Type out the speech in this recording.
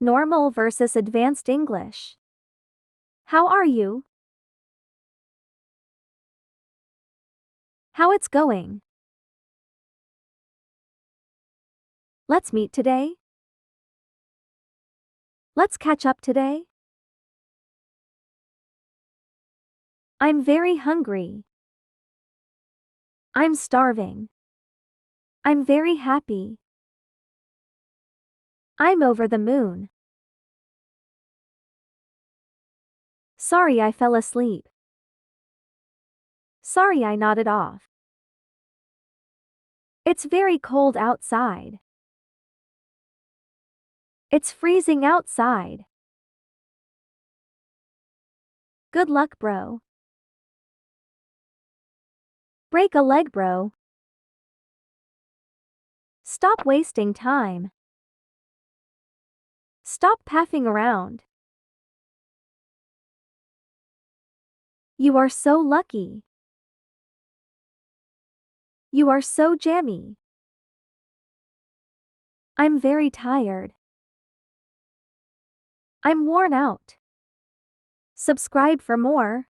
Normal versus advanced English. How are you? How it's going? Let's meet today. Let's catch up today. I'm very hungry. I'm starving. I'm very happy. I'm over the moon. Sorry I fell asleep. Sorry I nodded off. It's very cold outside. It's freezing outside. Good luck, bro. Break a leg, bro. Stop wasting time. Stop paffing around. You are so lucky. You are so jammy. I'm very tired. I'm worn out. Subscribe for more.